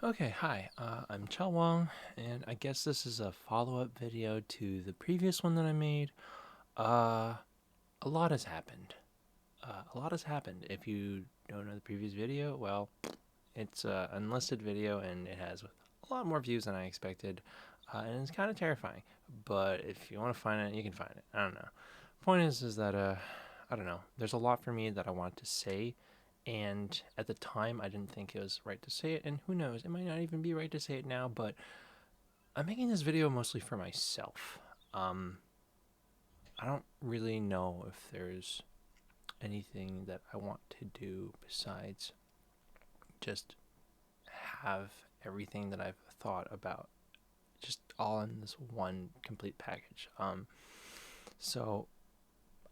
Okay, hi, I'm Chao Wong, and I guess this is a follow-up video to the previous one that I made. Uh, a lot has happened. A lot has happened. If you don't know the previous video, well, it's an unlisted video and it has a lot more views than I expected, and it's kind of terrifying. But if you want to find it, you can find it. I don't know. Point is that I don't know. There's a lot for me that I want to say, and at the time I didn't think it was right to say it, and who knows, it might not even be right to say it now. But I'm making this video mostly for myself. Um, I don't really know if there's anything that I want to do besides just have everything that I've thought about just all in this one complete package. So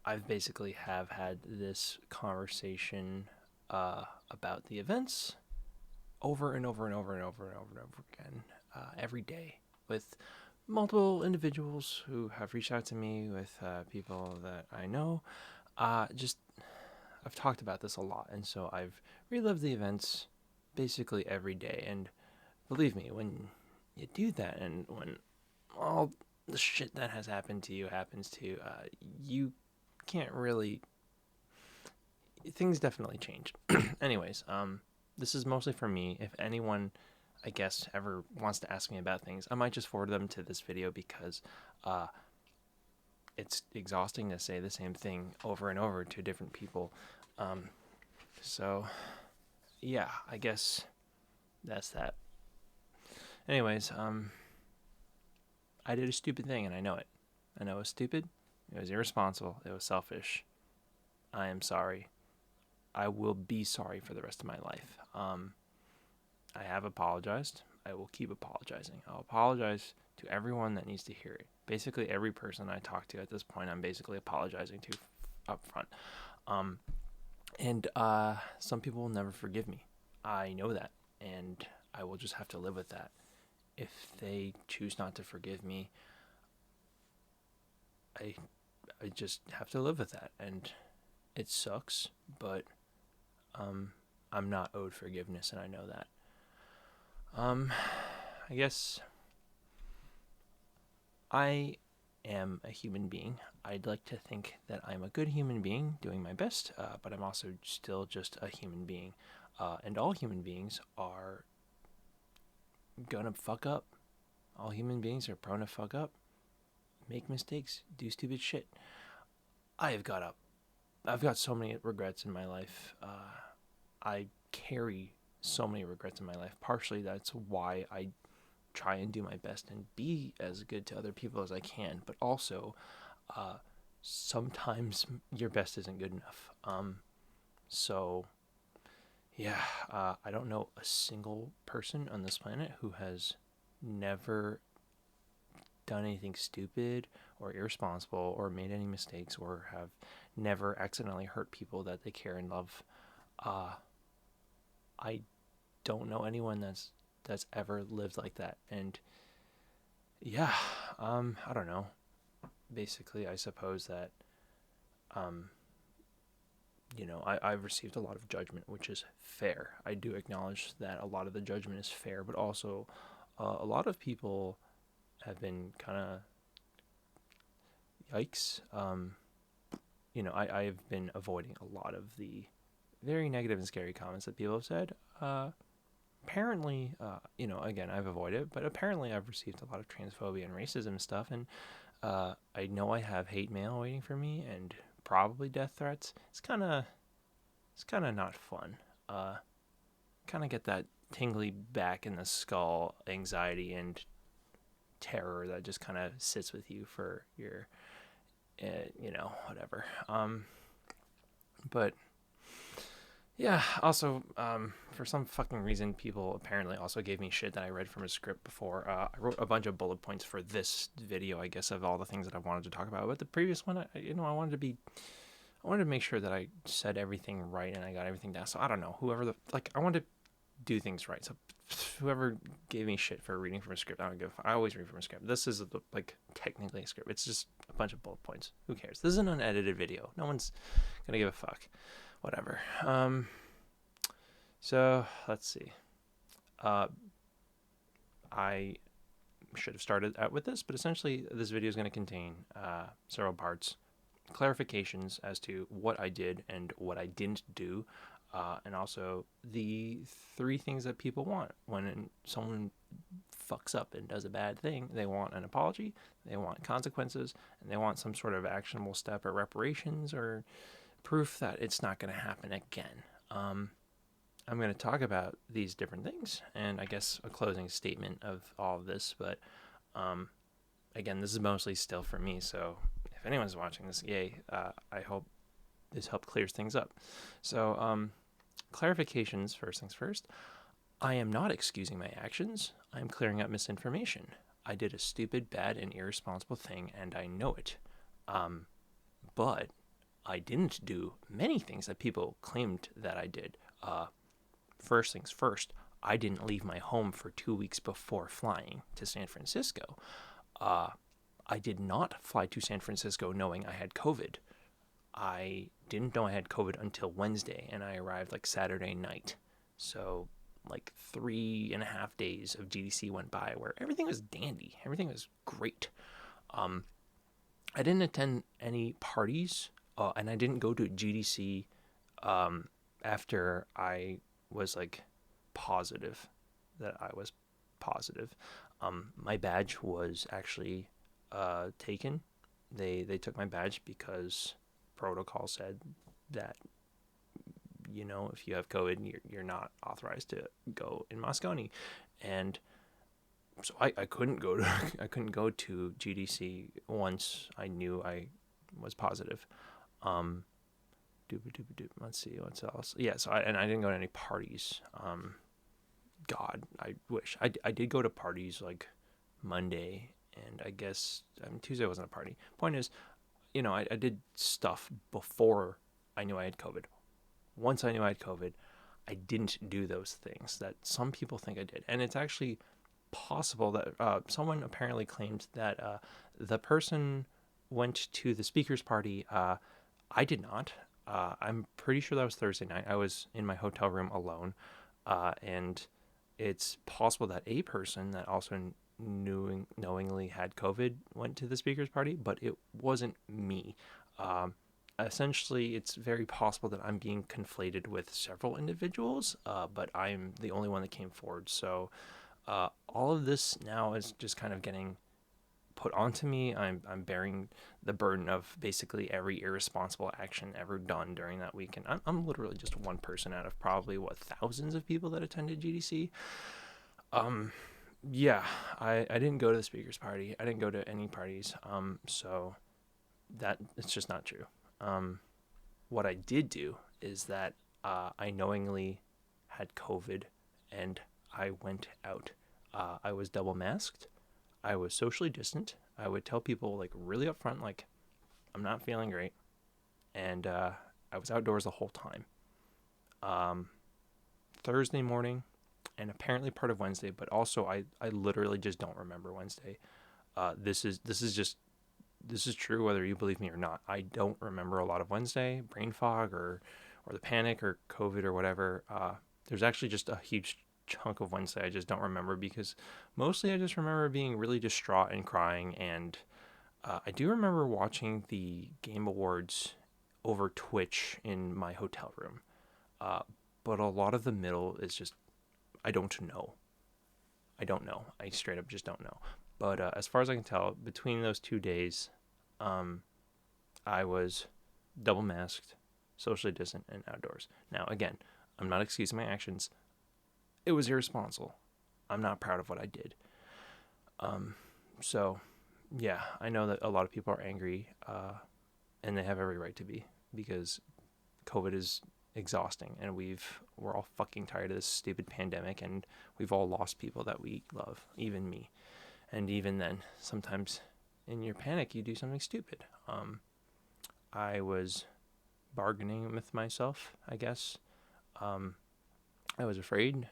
I've basically have had this conversation about the events over and over and over and over and over and over again every day with multiple individuals who have reached out to me, with people that I know. Just I've talked about this a lot, and so I've relived the events basically every day. And believe me, when you do that, and when all the shit that has happened to you happens to you, you can't really. Things definitely change. Anyways, this is mostly for me. If anyone, I guess, ever wants to ask me about things, I might just forward them to this video because uh, it's exhausting to say the same thing over and over to different people. So, yeah, I guess that's that. Anyways, I did a stupid thing and I know it. I know it was stupid. It was irresponsible. It was selfish. I am sorry. I will be sorry for the rest of my life. I have apologized. I will keep apologizing. I'll apologize to everyone that needs to hear it. Basically, every person I talk to at this point, I'm basically apologizing to up front. And some people will never forgive me. I know that, and I will just have to live with that. If they choose not to forgive me, I just have to live with that, and it sucks, but I'm not owed forgiveness, and I know that. I guess I am a human being. I'd like to think that I'm a good human being doing my best, but I'm also still just a human being. And all human beings are gonna fuck up. All human beings are prone to fuck up, make mistakes, do stupid shit. I've got so many regrets in my life. I carry so many regrets in my life. Partially that's why I try and do my best and be as good to other people as I can, but also sometimes your best isn't good enough. So yeah, I don't know a single person on this planet who has never done anything stupid or irresponsible or made any mistakes or have never accidentally hurt people that they care and love. I don't know anyone that's ever lived like that. And yeah, I don't know. Basically, I suppose that I've received a lot of judgment, which is fair. I do acknowledge that a lot of the judgment is fair, but also a lot of people have been kind of yikes. I've been avoiding a lot of the very negative and scary comments that people have said. Apparently, again, I've avoided it, but apparently I've received a lot of transphobia and racism stuff, and I know I have hate mail waiting for me and probably death threats. It's kind of not fun. Kind of get that tingly back in the skull anxiety and terror that just kind of sits with you for your, whatever. But yeah, also, for some fucking reason, people apparently also gave me shit that I read from a script before. I wrote a bunch of bullet points for this video, I guess, of all the things that I wanted to talk about. But the previous one, I wanted to make sure that I said everything right and I got everything down. So I don't know, I wanted to do things right. So whoever gave me shit for reading from a script, I always read from a script. This is technically a script. It's just a bunch of bullet points. Who cares? This is an unedited video. No one's gonna give a fuck. Whatever. So let's see. I should have started out with this, but essentially this video is going to contain several parts, clarifications as to what I did and what I didn't do, and also the 3 things that people want when someone fucks up and does a bad thing. They want an apology, they want consequences, and they want some sort of actionable step or reparations or proof that it's not going to happen again. I'm going to talk about these different things and I guess a closing statement of all of this, but again, this is mostly still for me, so if anyone's watching this, yay, I hope this helped clears things up. So clarifications, first things first. I am not excusing my actions. I am clearing up misinformation. I did a stupid, bad, and irresponsible thing, and I know it. But I didn't do many things that people claimed that I did. First things first, I didn't leave my home for 2 weeks before flying to San Francisco. I did not fly to San Francisco knowing I had COVID. I didn't know I had COVID until Wednesday, and I arrived like Saturday night. So like 3.5 days of GDC went by where everything was dandy. Everything was great. I didn't attend any parties, and I didn't go to GDC after I was like positive that I was positive. My badge was actually taken. They took my badge because protocol said that, you know, if you have COVID, you're not authorized to go in Moscone, and so I couldn't go to I couldn't go to GDC once I knew I was positive. Let's see what's else. Yeah, so I didn't go to any parties. God, I wish I did go to parties like Monday, and I guess Tuesday wasn't a party. Point is, you know, I did stuff before I knew I had COVID. Once I knew I had COVID, I didn't do those things that some people think I did. And it's actually possible that someone apparently claimed that the person went to the speaker's party. I did not. I'm pretty sure that was Thursday night. I was in my hotel room alone. And it's possible that a person that also knowingly had COVID went to the speaker's party, but it wasn't me. Essentially, it's very possible that I'm being conflated with several individuals, but I'm the only one that came forward. So all of this now is just kind of getting put onto me. I'm bearing the burden of basically every irresponsible action ever done during that weekend. I'm literally just one person out of probably thousands of people that attended GDC. Yeah, I didn't go to the speaker's party. I didn't go to any parties. So that it's just not true. What I did do is that I knowingly had COVID and I went out. I was double masked. I was socially distant. I would tell people like really upfront, like, I'm not feeling great. And I was outdoors the whole time. Thursday morning and apparently part of Wednesday, but also I literally just don't remember Wednesday. This is true whether you believe me or not. I don't remember a lot of Wednesday, brain fog or the panic or COVID or whatever. There's actually just a huge chunk of Wednesday I just don't remember because mostly I just remember being really distraught and crying. And I do remember watching the Game Awards over Twitch in my hotel room. But a lot of the middle is just, I don't know. I straight up just don't know. But as far as I can tell, between those 2 days, I was double masked, socially distant, and outdoors. Now, again, I'm not excusing my actions. It was irresponsible. I'm not proud of what I did. So, yeah, I know that a lot of people are angry, and they have every right to be, because COVID is exhausting, and we're all fucking tired of this stupid pandemic, and we've all lost people that we love, even me. And even then, sometimes in your panic, you do something stupid. I was bargaining with myself, I guess. I was afraid.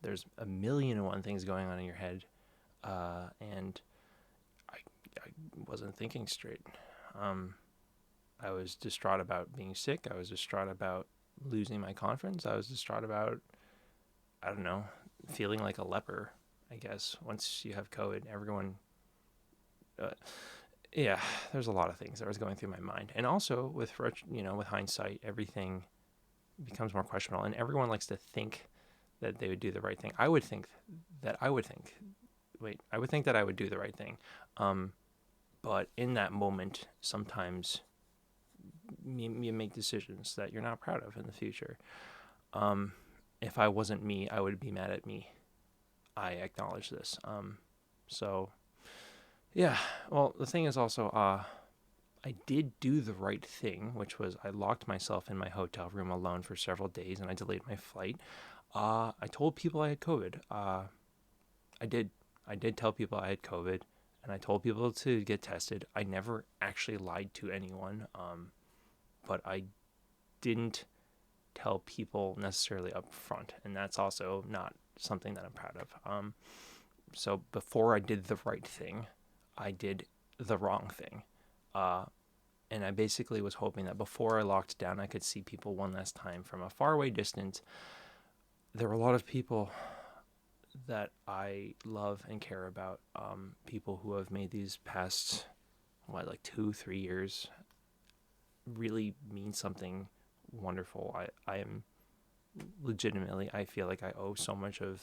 There's a million and one things going on in your head, and I wasn't thinking straight. I was distraught about being sick. I was distraught about losing my confidence. I was distraught about, I don't know, feeling like a leper. I guess once you have COVID, everyone, uh, yeah, there's a lot of things that was going through my mind. And also with, with hindsight, everything becomes more questionable, and everyone likes to think that they would do the right thing. I would think that I would think, I would think that I would do the right thing. But in that moment, sometimes you make decisions that you're not proud of in the future. If I wasn't me, I would be mad at me. I acknowledge this. So yeah, well, the thing is also, I did do the right thing, which was I locked myself in my hotel room alone for several days, and I delayed my flight. I told people I had COVID. I did tell people I had COVID, and I told people to get tested. I never actually lied to anyone, but I didn't tell people necessarily up front, and that's also not something that I'm proud of. So before I did the right thing, I did the wrong thing. And I basically was hoping that before I locked down, I could see people one last time from a faraway distance. There were a lot of people that I love and care about, people who have made these past, 2-3 years really mean something wonderful. I am legitimately, I feel like I owe so much of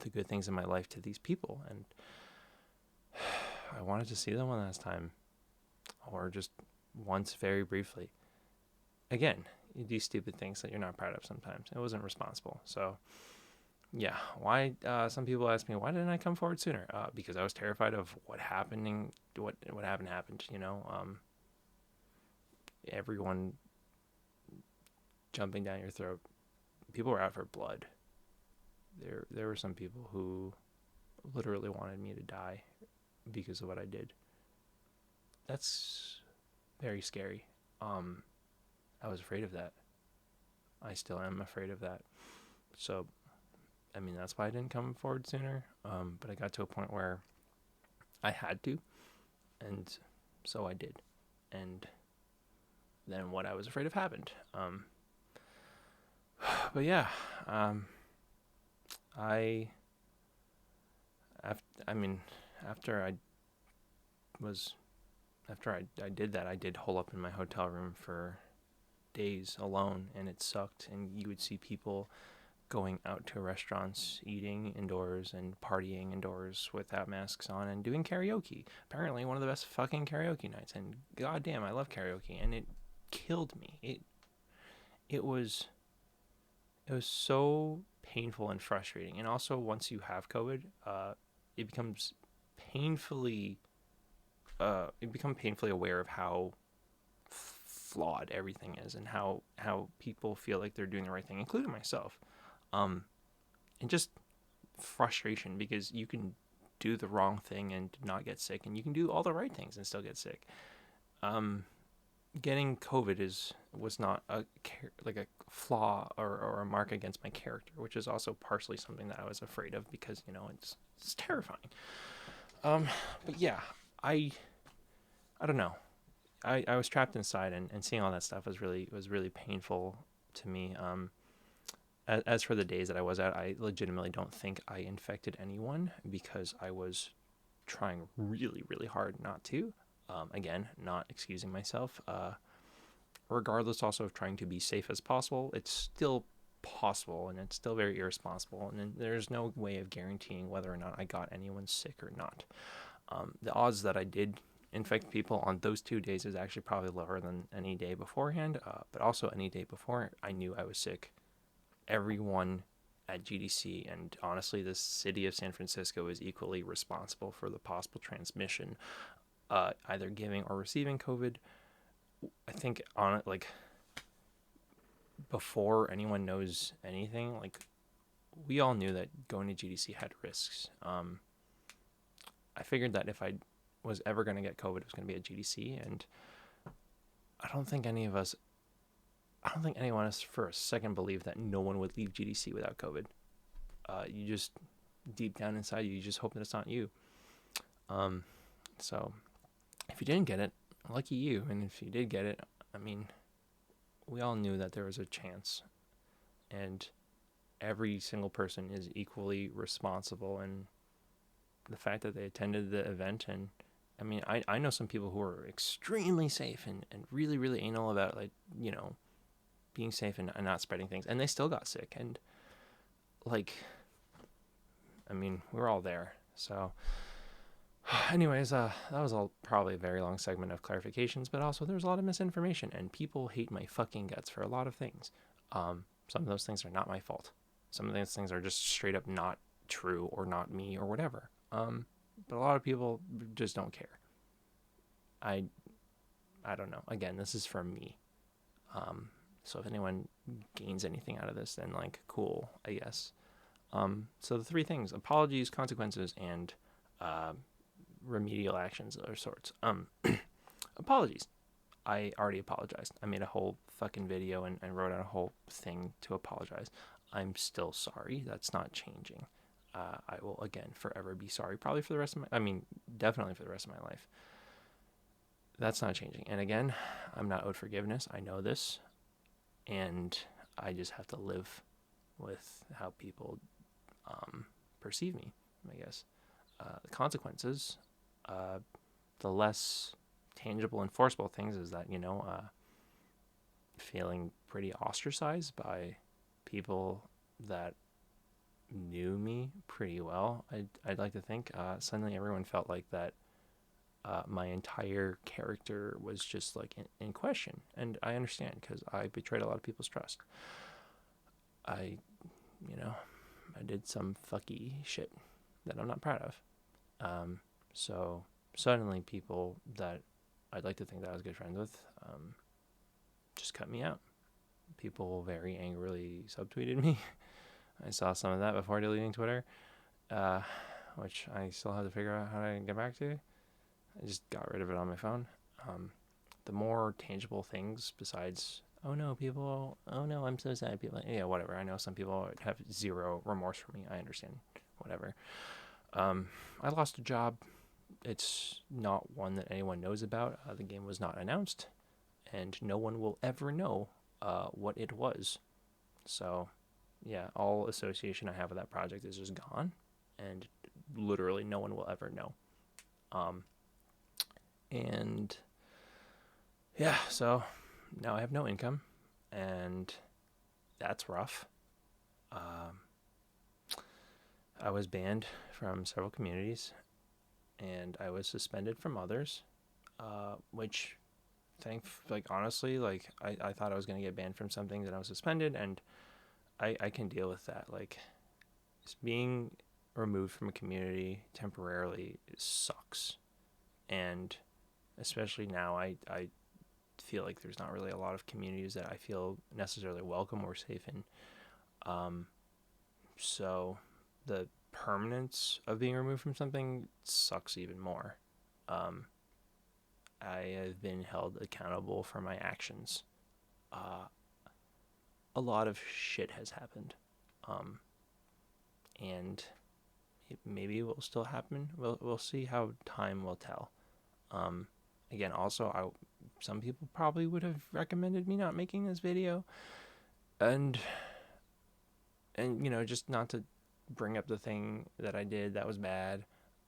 the good things in my life to these people, and I wanted to see them one last time, or just once very briefly. Again, you do stupid things that you're not proud of sometimes. It wasn't responsible. So yeah, why, some people ask me, why didn't I come forward sooner? Because I was terrified of what happened, everyone jumping down your throat. People were out for blood. There were some people who literally wanted me to die because of what I did. That's very scary. I was afraid of that. I still am afraid of that. So, that's why I didn't come forward sooner. But I got to a point where I had to, and so I did. And then what I was afraid of happened. But yeah, after I did that, I did hole up in my hotel room for days alone, and it sucked. And you would see people going out to restaurants, eating indoors and partying indoors without masks on, and doing karaoke. Apparently one of the best fucking karaoke nights, and goddamn, I love karaoke, and it killed me. It was so painful and frustrating. And also, once you have COVID, it becomes painfully aware of how flawed everything is, and how people feel like they're doing the right thing, including myself. And just frustration, because you can do the wrong thing and not get sick, and you can do all the right things and still get sick. Getting COVID was not a flaw or a mark against my character, which is also partially something that I was afraid of, because it's terrifying. But yeah, I don't know. I was trapped inside, and seeing all that stuff was really painful to me. As for the days that I was out, I legitimately don't think I infected anyone, because I was trying really, really hard not to. Again, not excusing myself. Regardless also of trying to be safe as possible, it's still possible, and it's still very irresponsible, and there's no way of guaranteeing whether or not I got anyone sick or not. The odds that I did infect people on those 2 days is actually probably lower than any day beforehand, but also any day before I knew I was sick. Everyone at GDC, and honestly the city of San Francisco, is equally responsible for the possible transmission, either giving or receiving COVID. I think on it, before anyone knows anything, we all knew that going to GDC had risks. I figured that if I was ever going to get COVID, it was going to be at GDC, and I don't think any of us for a second believed that no one would leave GDC without COVID. You just, deep down inside you just hope that it's not you. So if you didn't get it, lucky you. And if you did get it, we all knew that there was a chance. And every single person is equally responsible, and the fact that they attended the event. And I mean, I know some people who are extremely safe and really, really anal about, like, you know, being safe and not spreading things, and they still got sick. And like, I mean, we're all there. So anyways, that was all probably a very long segment of clarifications, but also there's a lot of misinformation, and people hate my fucking guts for a lot of things. Some of those things are not my fault. Some of those things are just straight up not true or not me or whatever. But a lot of people just don't care. I don't know. Again, this is from me. So if anyone gains anything out of this, then like, cool, I guess. So the three things: apologies, consequences, and remedial actions of sorts. Apologies. I already apologized. I made a whole fucking video and wrote out a whole thing to apologize. I'm still sorry. That's not changing. I will, again, forever be sorry. Probably for the rest of definitely for the rest of my life. That's not changing. And again, I'm not owed forgiveness. I know this. And I just have to live with how people perceive me, I guess. The consequences, the less tangible, enforceable things is that, feeling pretty ostracized by people that knew me pretty well. I'd like to think suddenly everyone felt like that my entire character was just like in question. And I understand, because I betrayed a lot of people's trust. I did some fucky shit that I'm not proud of. So suddenly people that I'd like to think that I was good friends with just cut me out. People very angrily subtweeted me. I saw some of that before deleting Twitter, which I still have to figure out how to get back to. I just got rid of it on my phone. The more tangible things besides, oh no, I'm so sad, people, yeah, whatever. I know some people have zero remorse for me. I understand, whatever. I lost a job. It's not one that anyone knows about. The game was not announced, and no one will ever know what it was. So, yeah, all association I have with that project is just gone, and literally no one will ever know. And yeah, so now I have no income, and that's rough. I was banned from several communities, and I was suspended from others, which honestly, I thought I was going to get banned from something that I was suspended, and I can deal with that. Like, just being removed from a community temporarily sucks. And especially now, I feel like there's not really a lot of communities that I feel necessarily welcome or safe in. So the permanence of being removed from something sucks even more. I have been held accountable for my actions. A lot of shit has happened. And maybe it will still happen. We'll see how time will tell. Again, also, some people probably would have recommended me not making this video, and just not to bring up the thing that I did that was bad,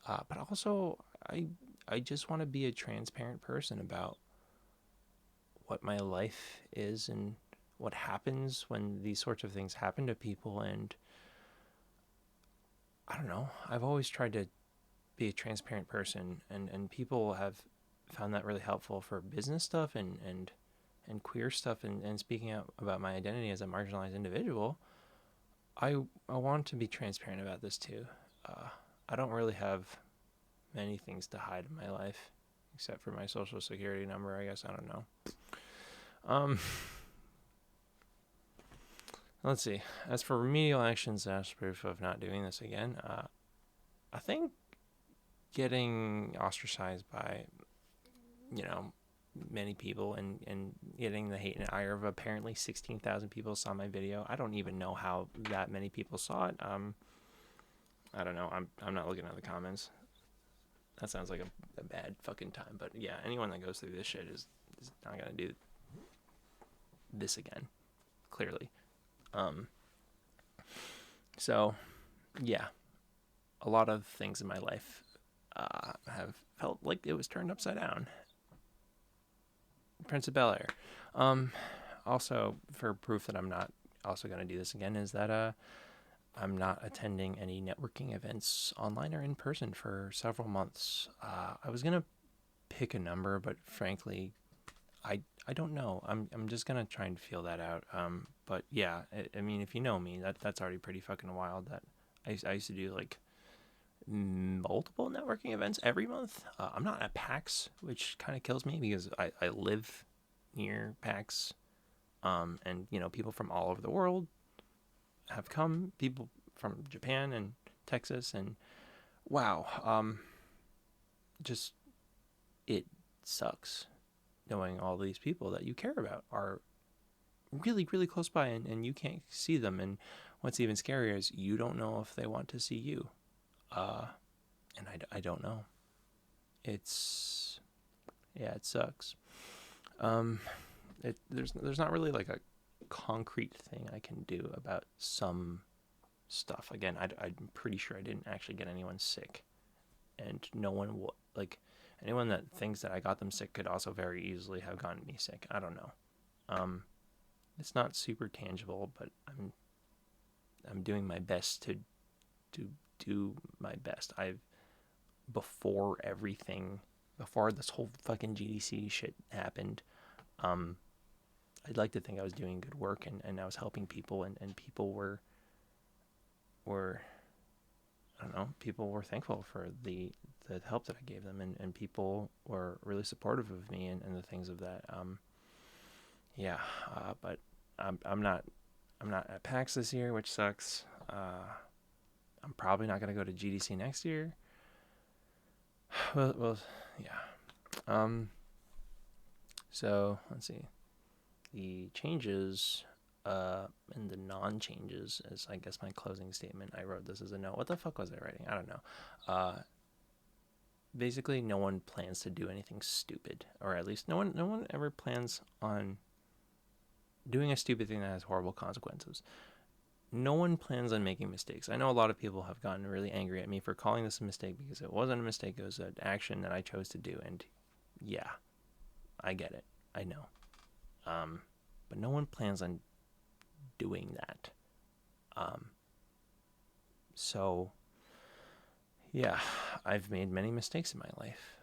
but also I just want to be a transparent person about what my life is and what happens when these sorts of things happen to people. And I don't know, I've always tried to be a transparent person, and people have found that really helpful for business stuff and queer stuff, and speaking out about my identity as a marginalized individual. I want to be transparent about this too. I don't really have many things to hide in my life, except for my social security number, I guess. I don't know. Let's see. As for remedial actions as proof of not doing this again, I think getting ostracized by, many people and getting the hate and ire of apparently 16,000 people saw my video. I don't even know how that many people saw it. I don't know. I'm not looking at the comments. That sounds like a bad fucking time. But yeah, anyone that goes through this shit is not gonna do this again. Clearly. So, yeah, a lot of things in my life have felt like it was turned upside down. Prince of Bel Air. Um, Also, for proof that I'm not also going to do this again, is that I'm not attending any networking events online or in person for several months. I was going to pick a number, but frankly, I don't know. I'm just gonna try and feel that out. But yeah, I mean, if you know me, that's already pretty fucking wild. That I used to do like multiple networking events every month. I'm not at PAX, which kind of kills me because I live near PAX. And people from all over the world have come. People from Japan and Texas, and wow, just it sucks knowing all these people that you care about are really, really close by, and you can't see them. And what's even scarier is you don't know if they want to see you. Uh, and I don't know. It's, yeah, it sucks. Um, there's not really like a concrete thing I can do about some stuff. Again, I'm pretty sure I didn't actually get anyone sick, and no one will like anyone that thinks that I got them sick could also very easily have gotten me sick. I don't know. Um, it's not super tangible, but I'm doing my best to do my best. Before everything, before this whole fucking GDC shit happened, um, I'd like to think I was doing good work, and I was helping people, and people were I don't know, people were thankful for the help that I gave them, and people were really supportive of me and the things of that. Yeah, but I'm not at PAX this year, which sucks. I'm probably not gonna go to GDC next year. Well, yeah. Um, so let's see. The changes, and the non-changes is, I guess, my closing statement. I wrote this as a note. What the fuck was I writing? I don't know. Basically, no one plans to do anything stupid, or at least no one ever plans on doing a stupid thing that has horrible consequences. No one plans on making mistakes. I know a lot of people have gotten really angry at me for calling this a mistake because it wasn't a mistake. It was an action that I chose to do. And yeah, I get it. I know. But no one plans on doing that. Um, so, yeah, I've made many mistakes in my life.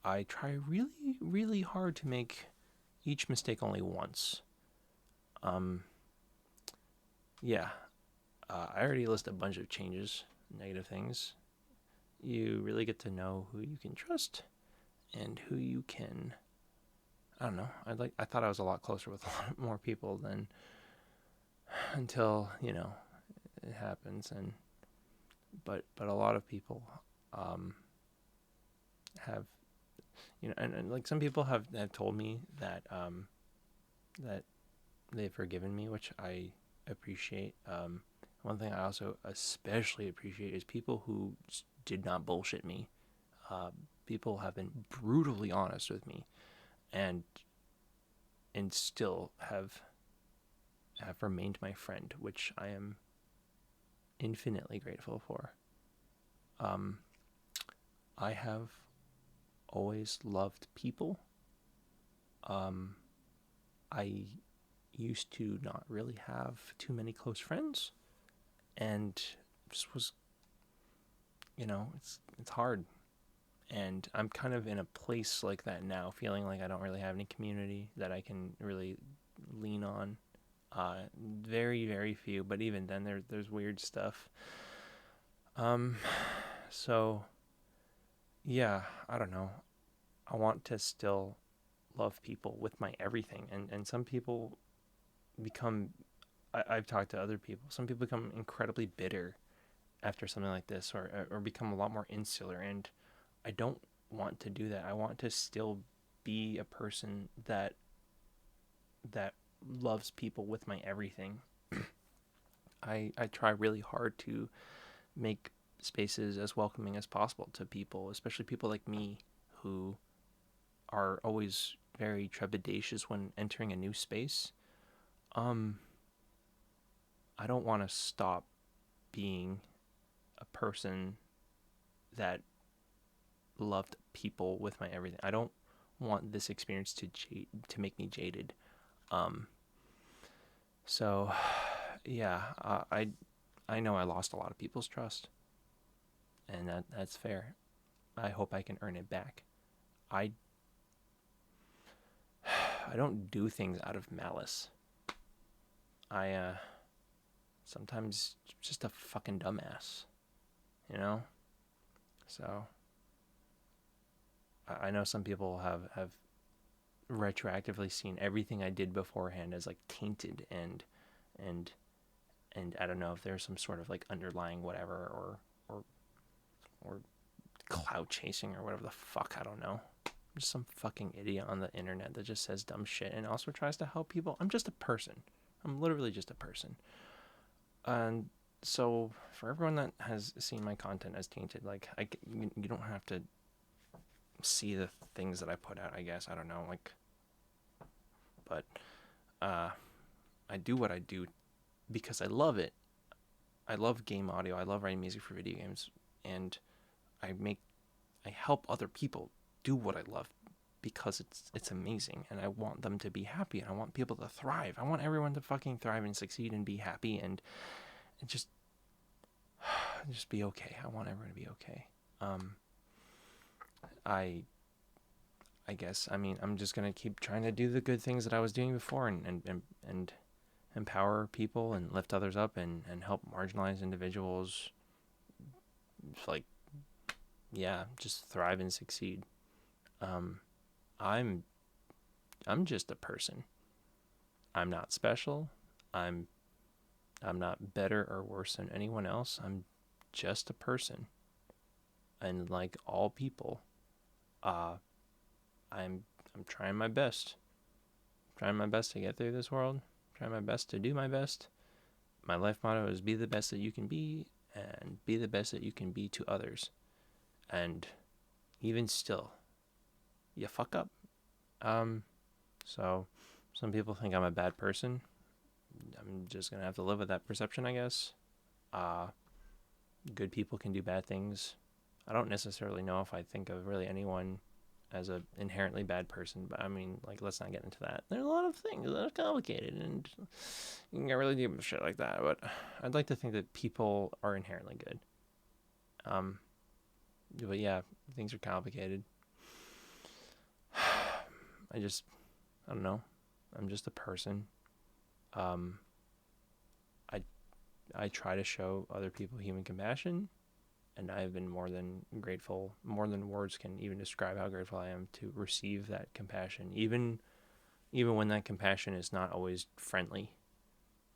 I try really, really hard to make each mistake only once. Um, yeah, I already listed a bunch of changes, negative things. You really get to know who you can trust and who you can. I don't know. I thought I was a lot closer with a lot more people than until it happens. But a lot of people um, have and like some people have told me that they've forgiven me, which I appreciate. One thing I also especially appreciate is people who did not bullshit me. Uh, People have been brutally honest with me, and still have remained my friend, which I am infinitely grateful for. Um, I have always loved people. Um, I used to not really have too many close friends, and just was, it's hard. And I'm kind of in a place like that now, feeling like I don't really have any community that I can really lean on. Very, very few, but even then, there's weird stuff. Um, so yeah, I don't know. I want to still love people with my everything, and some people become. I've talked to other people. Some people become incredibly bitter after something like this, or become a lot more insular, and I don't want to do that. I want to still be a person that loves people with my everything. I try really hard to make spaces as welcoming as possible to people, especially people like me who are always very trepidatious when entering a new space. Um, I don't want to stop being a person that loved people with my everything. I don't want this experience to make me jaded. So yeah, I know I lost a lot of people's trust, and that's fair. I hope I can earn it back. I don't do things out of malice. I sometimes just a fucking dumbass, you know? So I know some people have retroactively seen everything I did beforehand as like tainted and I don't know if there's some sort of like underlying whatever or clout chasing or whatever the fuck, I don't know. I'm just some fucking idiot on the internet that just says dumb shit and also tries to help people. I'm just a person. I'm literally just a person. And so for everyone that has seen my content as tainted, like you don't have to see the things that I put out, I guess. I don't know, like, but I do what I do because I love it. I love game audio. I love writing music for video games, and I help other people do what I love because it's amazing, and I want them to be happy, and I want people to thrive. I want everyone to fucking thrive and succeed and be happy and just be okay. I want everyone to be okay. I guess, I mean, I'm just gonna keep trying to do the good things that I was doing before and empower people and lift others up and help marginalized individuals, like, yeah, just thrive and succeed. I'm just a person. I'm not special. I'm not better or worse than anyone else. I'm just a person. And like all people, I'm trying my best. Trying my best to get through this world. Trying my best to do my best. My life motto is be the best that you can be and be the best that you can be to others. And even still, you fuck up. So some people think I'm a bad person. I'm just gonna have to live with that perception, I guess. Good people can do bad things. I don't necessarily know if I think of really anyone as an inherently bad person, but I mean, like, let's not get into that. There's a lot of things that are complicated, and you can get really deep with shit like that, but I'd like to think that people are inherently good. But yeah, things are complicated. I don't know. I'm just a person. I try to show other people human compassion, and I've been more than grateful, more than words can even describe how grateful I am to receive that compassion, even when that compassion is not always friendly,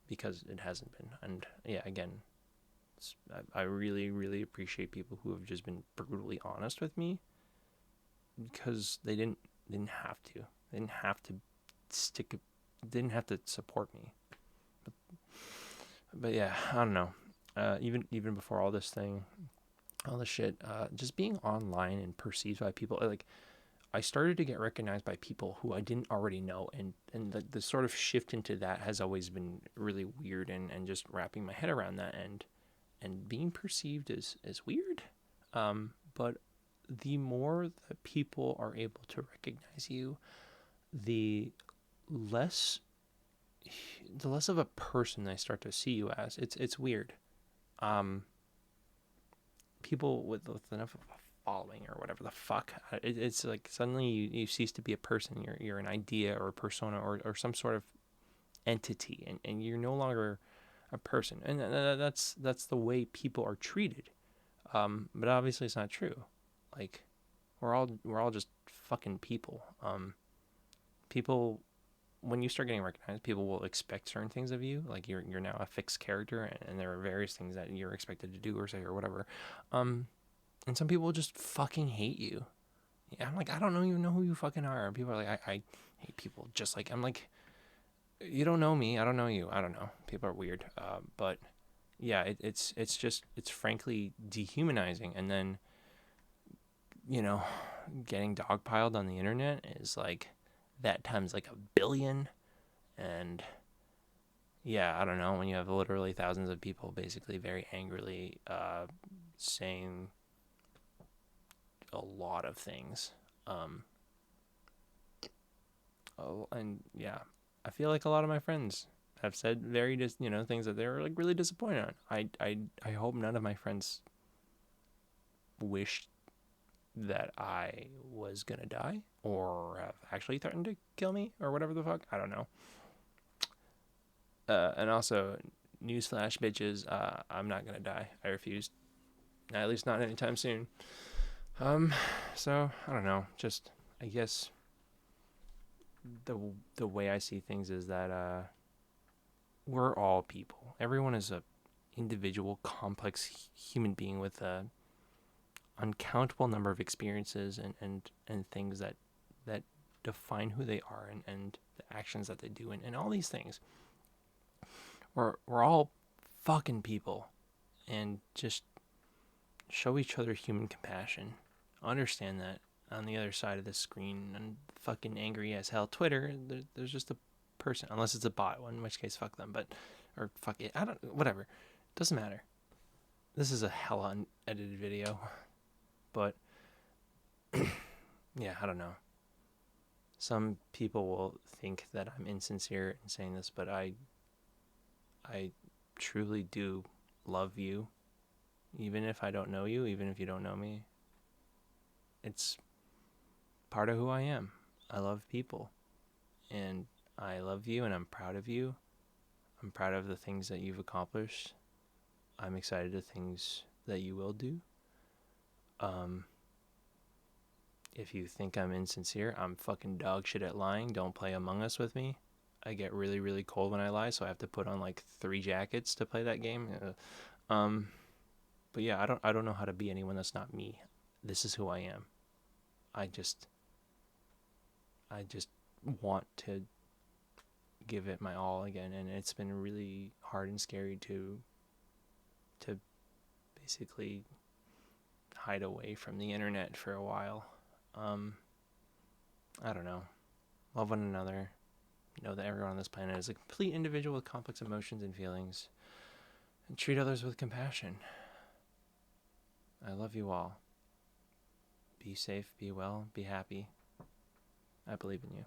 because it hasn't been. And yeah, again, I really, really appreciate people who have just been brutally honest with me, because they didn't have to. They didn't have to didn't have to support me. But yeah, I don't know. Even before all this shit, just being online and perceived by people, like, I started to get recognized by people who I didn't already know, and the sort of shift into that has always been really weird, and just wrapping my head around that, and being perceived is weird. But the more that people are able to recognize you, the less of a person they start to see you as. It's weird. People with enough of a following or whatever the fuck, it's like suddenly you cease to be a person. You're an idea or a persona or some sort of entity, and you're no longer a person. And that's the way people are treated. But obviously it's not true. Like, we're all just fucking people. People, when you start getting recognized, people will expect certain things of you. Like, you're now a fixed character, and there are various things that you're expected to do or say or whatever. And some people just fucking hate you. Yeah, I'm like, I don't even know who you fucking are. And people are like, I hate people just like, I'm like, you don't know me, I don't know you, I don't know. People are weird. But yeah, it's frankly dehumanizing. And then, getting dogpiled on the internet is like that times like a billion. And yeah, I don't know, when you have literally thousands of people basically very angrily saying a lot of things. Um, oh, and yeah, I feel like a lot of my friends have said very things that they were like really disappointed on. I hope none of my friends wished that I was gonna die or have actually threatened to kill me or whatever the fuck. I don't know. And also, newsflash, bitches, I'm not gonna die. I refuse. At least not anytime soon. Um, so I don't know. Just I guess the the way I see things is that we're all people. Everyone is a individual, complex human being with a uncountable number of experiences and things that define who they are and the actions that they do and all these things. We're all fucking people, and just show each other human compassion. Understand that on the other side of the screen and fucking angry as hell Twitter, there's just a person, unless it's a bot, in which case fuck them, but or fuck it, I don't, whatever, doesn't matter. This is a hella unedited video, but yeah, I don't know. Some people will think that I'm insincere in saying this, but I truly do love you, even if I don't know you, even if you don't know me. It's part of who I am. I love people, and I love you, and I'm proud of you. I'm proud of the things that you've accomplished. I'm excited to things that you will do. Um, if you think I'm insincere, I'm fucking dog shit at lying. Don't play Among Us with me. I get really, really cold when I lie, so I have to put on like 3 jackets to play that game. But yeah, I don't know how to be anyone that's not me. This is who I am. I just I just want to give it my all again, and it's been really hard and scary to basically hide away from the internet for a while. I don't know. Love one another. Know that everyone on this planet is a complete individual with complex emotions and feelings, and treat others with compassion. I love you all. Be safe, be well, be happy. I believe in you.